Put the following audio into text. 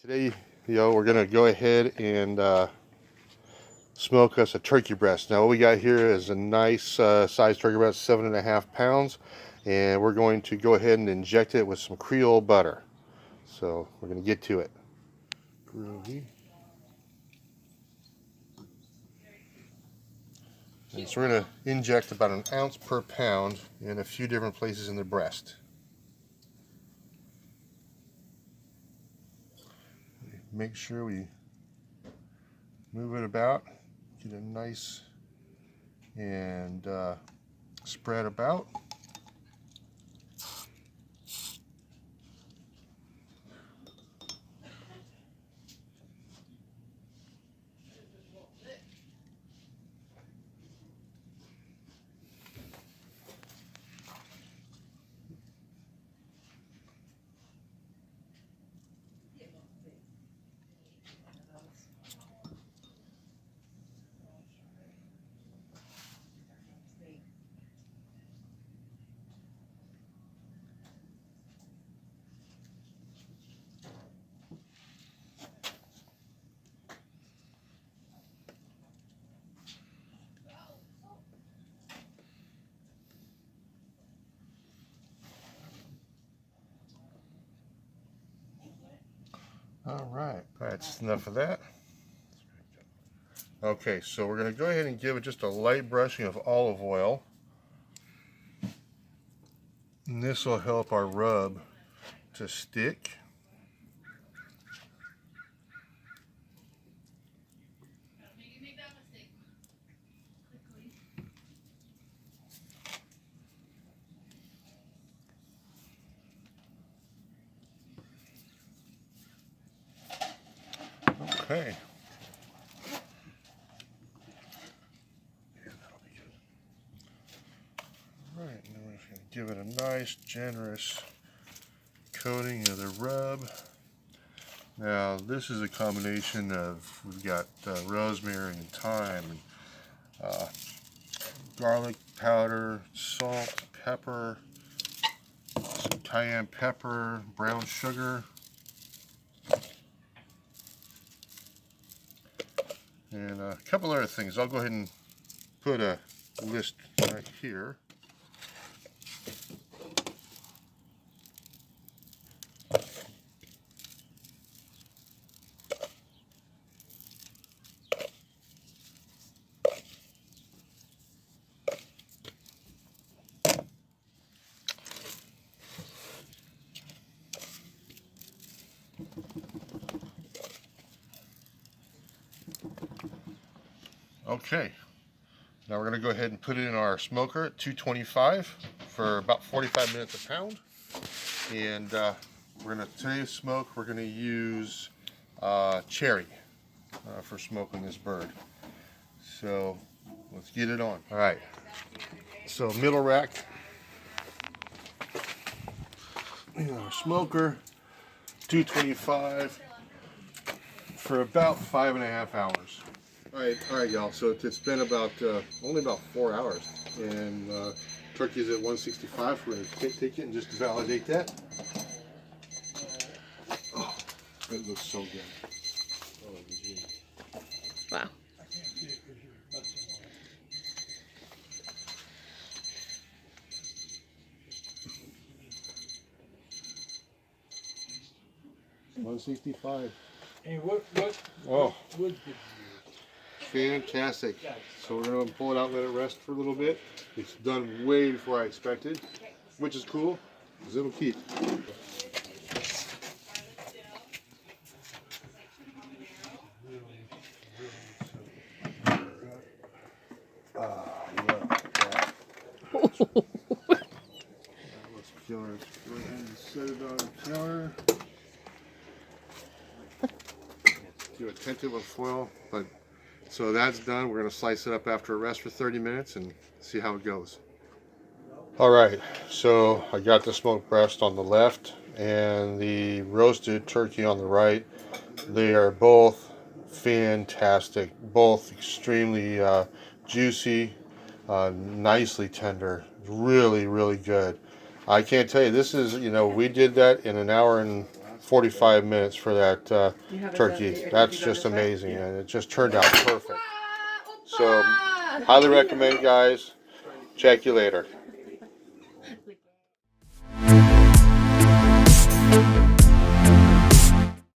Today, we're gonna go ahead and smoke us a turkey breast. Now, what we got here is a nice sized turkey breast, 7.5 pounds, and we're going to go ahead and inject it with some Creole butter. So we're gonna get to it. And so we're gonna inject about 1 ounce per pound in a few different places in the breast. Make sure we move it about, get a nice and spread about. All right, that's enough of that. Okay, so we're going to go ahead and give it just a light brushing of olive oil. And this will help our rub to stick. Okay. All right, and then we're just going to give it a nice, generous coating of the rub. Now, this is a combination of, we've got rosemary and thyme, and garlic powder, salt, pepper, some cayenne pepper, brown sugar, and a couple other things. I'll go ahead and put a list right here. Okay, now we're going to go ahead and put it in our smoker at 225 for about 45 minutes a pound. And we're going to, today's smoke, we're going to use cherry for smoking this bird. So let's get it on. All right, so middle rack, our smoker, 225 for about 5.5 hours. All right, y'all. So it's been about only about 4 hours, and turkey's at 165. We're gonna take it and just validate that. Oh, it looks so good. Oh, geez. Wow. $165. And what wood did you use? Fantastic. So we're going to pull it out and let it rest for a little bit. It's done way before I expected, which is cool because it'll keep. Look at that. Let's go ahead and set it on the counter. Do a tentative of foil, but so that's done. We're going to slice it up after a rest for 30 minutes and see how it goes. All right, so I got the smoked breast on the left and the roasted turkey on the right. They are both fantastic, both extremely juicy, nicely tender, really, really good. I can't tell you, this is, we did that in 1 hour and 45 minutes for that You haven't turkey. done it. That's Have you just done this way? amazing, and it just turned out perfect. So, highly recommend, guys. Check you later.